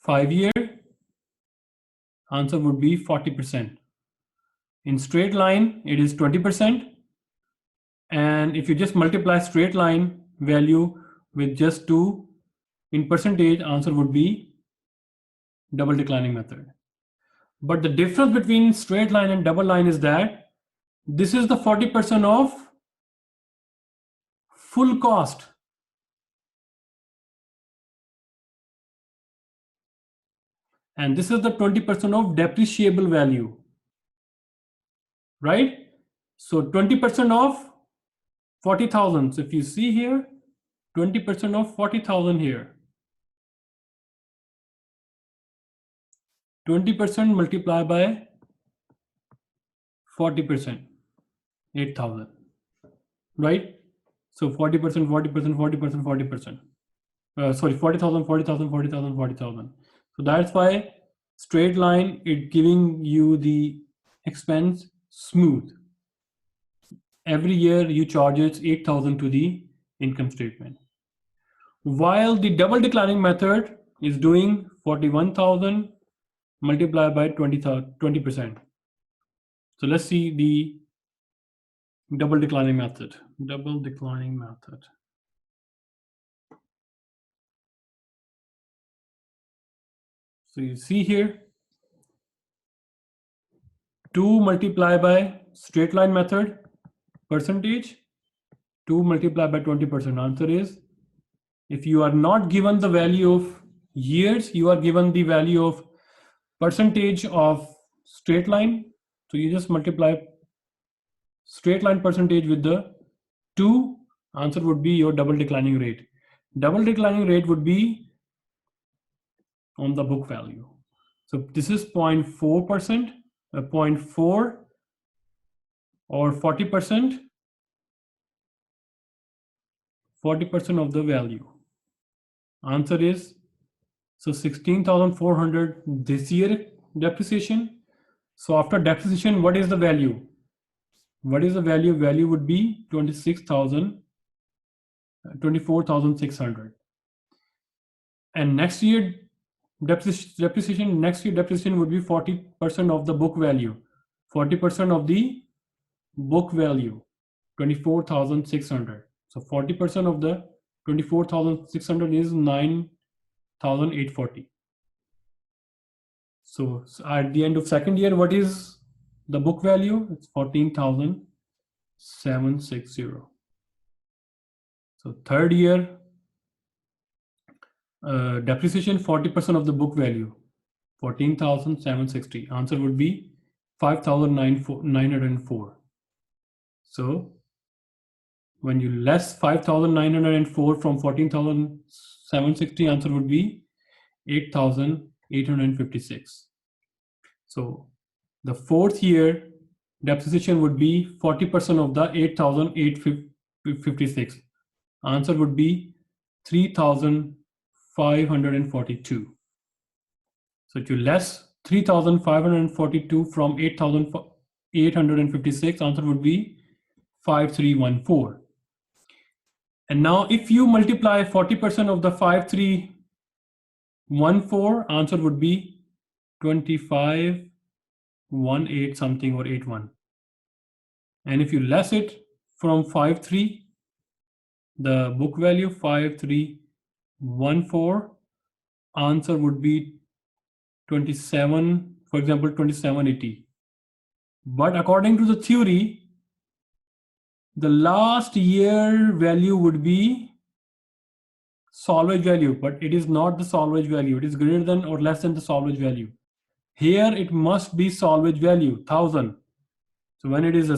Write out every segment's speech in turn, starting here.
5-year, answer would be 40%. In straight line, it is 20%. And if you just multiply straight line value with just 2 in percentage, answer would be double declining method. But the difference between straight line and double line is that this is the 40% of full cost. And this is the 20% of depreciable value, right? So 20% of 40,000. So if you see here, 20% of 40,000 here. 20% multiplied by 40%, 8,000, right? So 40%, 40%, 40%, 40%. Sorry, 40,000, 40,000, 40,000, 40,000. So that's why straight line, it giving you the expense smooth. Every year you charge it 8,000 to the income statement. While the double declining method is doing 41,000 multiplied by 20%. So let's see the double declining method. Double declining method. So you see here, 2 multiplied by straight line method percentage, 2 multiplied by 20%. Answer is, if you are not given the value of years, you are given the value of percentage of straight line. So you just multiply straight line percentage with the 2, answer would be your double declining rate. Double declining rate would be on the book value. So this is 0.4%, 0.4 or 40%, 40% of the value. Answer is, so 16,400 this year depreciation. So after depreciation, what is the value? What is the value? Value would be 24,600. And next year depreciation, next year depreciation would be 40% of the book value. 40% of the book value, 24,600. So 40% of the 24,600 is 9,840. So at the end of second year, what is the book value? It's 14,760. So third year depreciation, 40% of the book value, 14,760. Answer would be 5,904. So when you less 5,904 from 14,760, answer would be 8,856. So the fourth year depreciation would be 40% of the 8,856. Answer would be 3,542. So if you less 3,542 from 8,856, answer would be 5,314. And now if you multiply 40% of the 5,314, answer would be 2518 something or 81. And if you less it from 5,3, the book value 5,314, answer would be 27, for example, 2780. But according to the theory, the last year value would be salvage value, but it is not the salvage value. It is greater than or less than the salvage value. Here it must be salvage value 1,000. So when it is a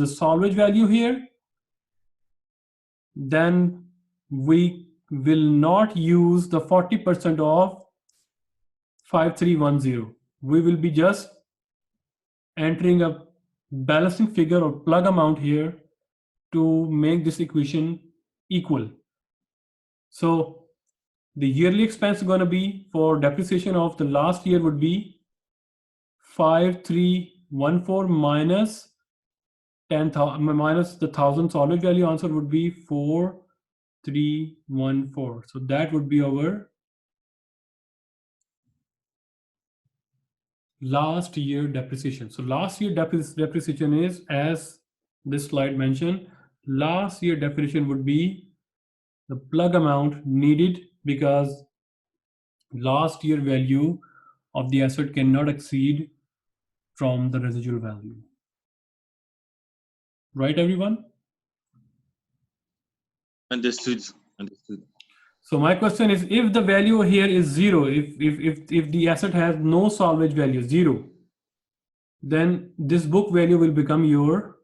salvage value here, then we will not use the 40% of 5,310. We will be just entering a balancing figure or plug amount here to make this equation equal. So the yearly expense is going to be for depreciation of the last year would be 5,314 minus 10,000 minus the 1,000 solid value. Answer would be 4,314. So that would be our last year depreciation. So last year depreciation is, as this slide mentioned, last year depreciation would be the plug amount needed because last year value of the asset cannot exceed from the residual value. Right, everyone? Understood. Understood. So my question is, if the value here is zero, if the asset has no salvage value, zero, then this book value will become your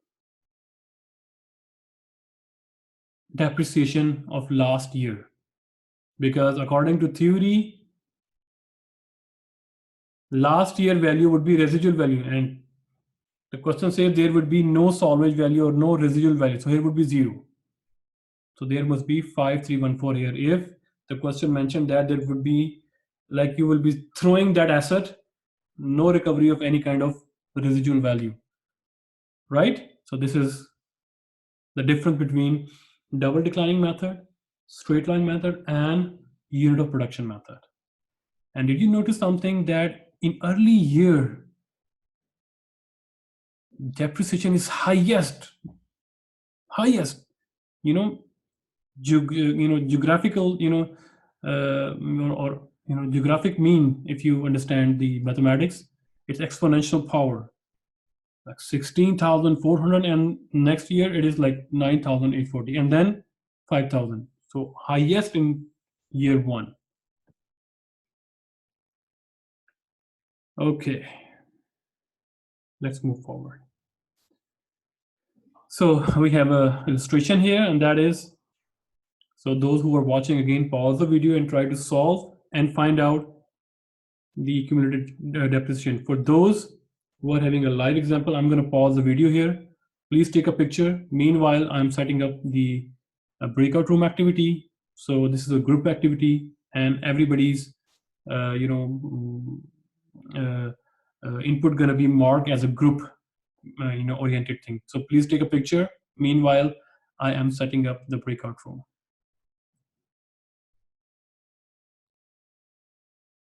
depreciation of last year. Because according to theory, last year value would be residual value, and the question says there would be no salvage value or no residual value. So here would be zero. So there must be 5314 here. If the question mentioned that there would be, like, you will be throwing that asset, no recovery of any kind of residual value, right? So this is the difference between double declining method, straight line method, and unit of production method. And did you notice something, that in early year, depreciation is highest, you know, geographical, or geographic mean, if you understand the mathematics, it's exponential power, like 16,400, and next year it is like 9,840, and then 5,000. So highest in year one. Okay, let's move forward. So we have a illustration here, and that is, so those who are watching, again, pause the video and try to solve and find out the accumulated depreciation. For those who are having a live example, I'm going to pause the video here. Please take a picture. Meanwhile, I'm setting up the breakout room activity. So this is a group activity, and everybody's input going to be marked as a group oriented thing. So please take a picture. Meanwhile, I am setting up the breakout room.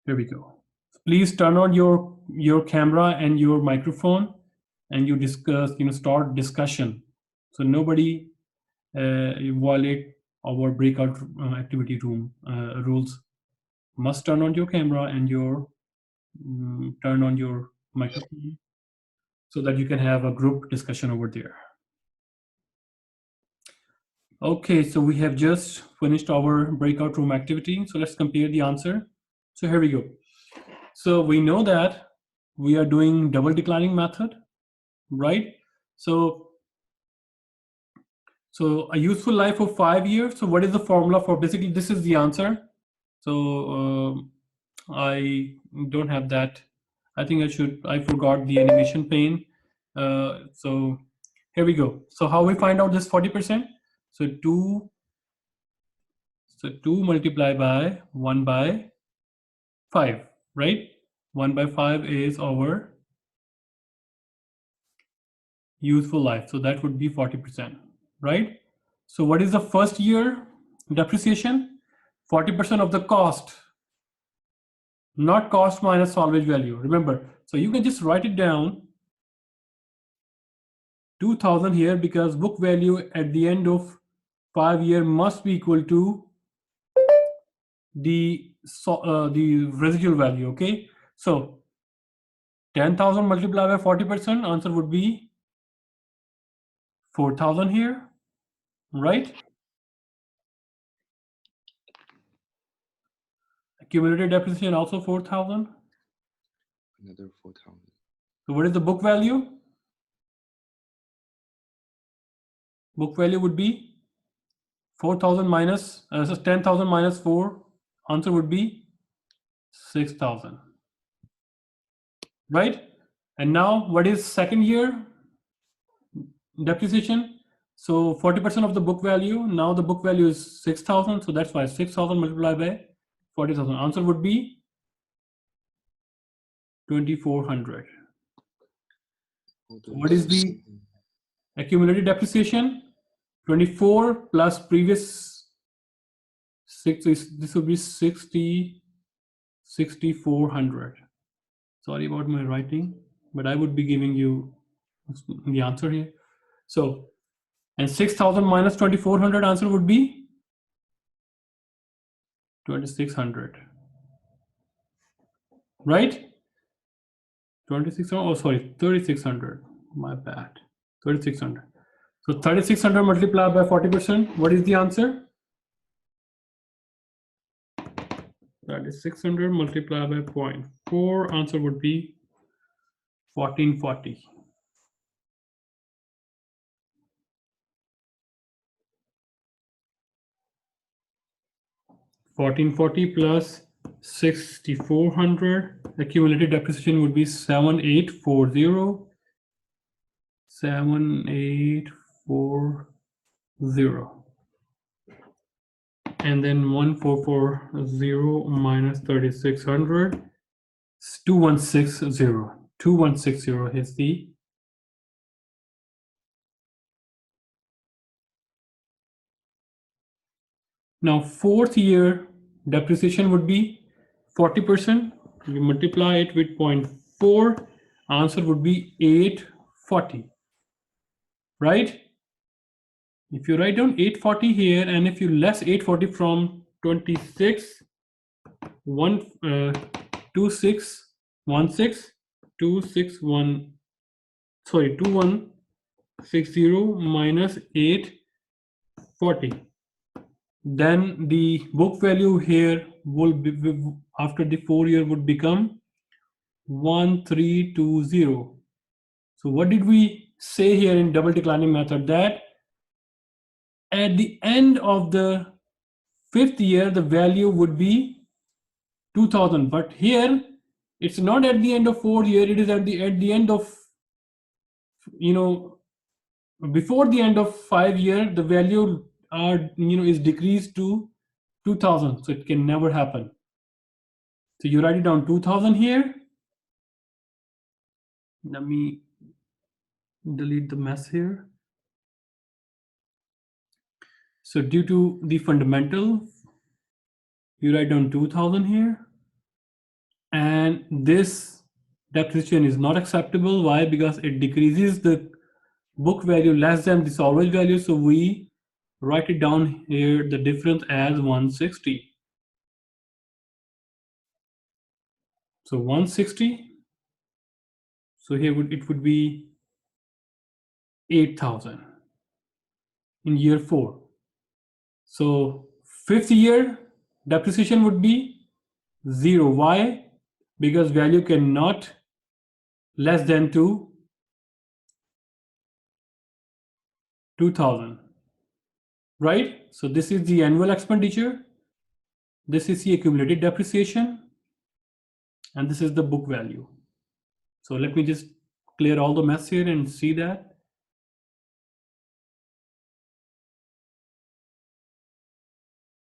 Here we go. Please turn on your camera and your microphone, and you discuss, start discussion. So nobody violate our breakout activity room rules. Must turn on your camera and turn on your microphone so that you can have a group discussion over there. Okay, so we have just finished our breakout room activity. So let's compare the answer. So here we go. So we know that we are doing double declining method, right? So a useful life of 5 years. So what is the formula for, basically this is the answer. So I don't have that. I think I forgot the animation pane. So here we go. So how we find out this 40%? So 2 multiplied by 1 by 5, right? 1 by 5 is our useful life. So that would be 40%, right? So what is the first year depreciation? 40% of the cost, not cost minus salvage value. Remember, so you can just write it down 2,000 here, because book value at the end of 5 years must be equal to the residual value. Okay, so 10,000 multiplied by 40%, answer would be 4,000 here, right? Accumulated depreciation also 4,000. Another 4,000. So what is the book value? Book value would be 4,000 minus, so 10,000 minus 4, answer would be 6,000, right? And now what is second year depreciation? So 40% of the book value, now the book value is 6,000, so that's why 6,000 multiplied by 40,000, answer would be 2,400. What is the accumulated depreciation? 24 plus previous 6, this would be 6,400. Sorry about my writing, but I would be giving you the answer here. So, and 6,000 minus 2,400, answer would be 2,600, right? 2,600, oh sorry, 3,600, my bad, 3,600. So 3,600 multiplied by 40%, what is the answer? That is 600 multiplied by 0.4, answer would be 1,440. 1,440 plus 6,400, accumulated depreciation would be 7,840. 7,840. And then 1,440 minus 3,600 is 2,160. 2,160 is the now fourth year depreciation would be 40%. You multiply it with 0.4, answer would be 840, right? If you write down 840 here, and if you less 840 from 26, 2160 minus 840, then the book value here will be, after the 4 year, would become 1,320. So what did we say here in double declining method? That at the end of the 5th year, the value would be 2,000. But here, it's not at the end of 4 year, it is at the end of, before the end of 5 year, the value is decreased to 2,000. So it can never happen. So you write it down 2,000 here. Let me delete the mess here. So due to the fundamental, you write down 2,000 here. And this depreciation is not acceptable. Why? Because it decreases the book value less than the salvage value. So we write it down here, the difference as 160. So 160. So here it would be 8,000 in year 4. So 5th year depreciation would be 0. Why? Because value cannot less than 2,000, right? So this is the annual expenditure. This is the accumulated depreciation. And this is the book value. So let me just clear all the mess here and see that.